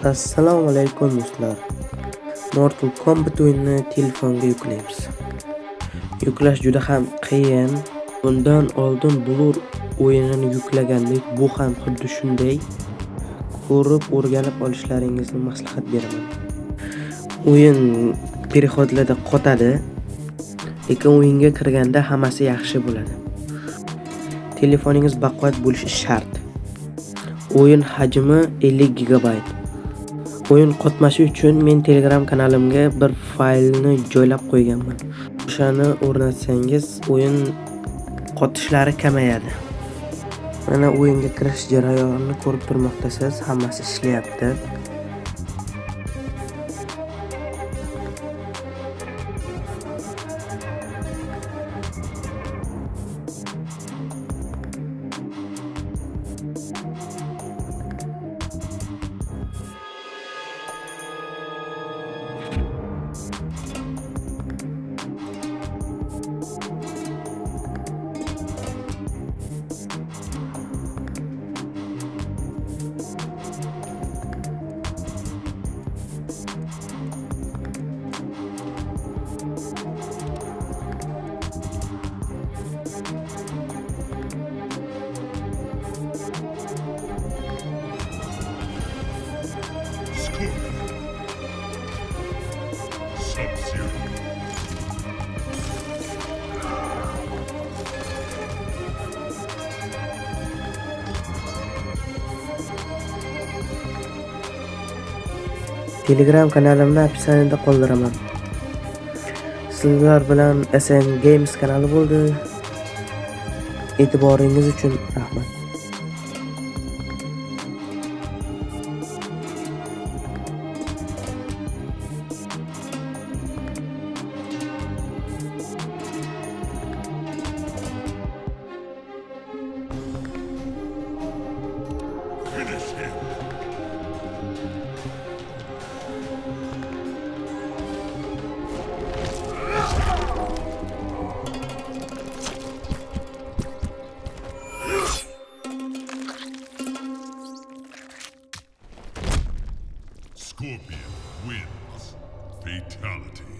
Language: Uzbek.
Assalomu alaykum do'stlar. Mortal Kombat o'yinini telefonga yuklaymiz. Yuklash juda ham qiyin. Bundan oldin Blur o'yinini yuklagandik. Bu ham xuddi shunday. Ko'rib, o'rganib olishlaringizni maslahat beraman. O'yin perihodlarda qotadi, lekin o'yinga kirganda hammasi yaxshi bo'ladi. Telefoningiz baquvvat bo'lishi shart. O'yin hajmi 50 GB. O'yin qotmashi uchun men Telegram kanalimga bir faylni joylab qo'yganman. O'shani o'rnatsangiz o'yin qotishlari kamayadi. Mana o'yinga kirish jarayonini ko'rib turmoqdasiz, hammasi ishlayapti. Sub-Zero. Telegram kanalimni opsiyasida qoldiraman. Sizlar bilan SN Games kanali bo'ldi. E'tiboringiz uchun rahmat. Finish him. Scorpion wins. Fatality.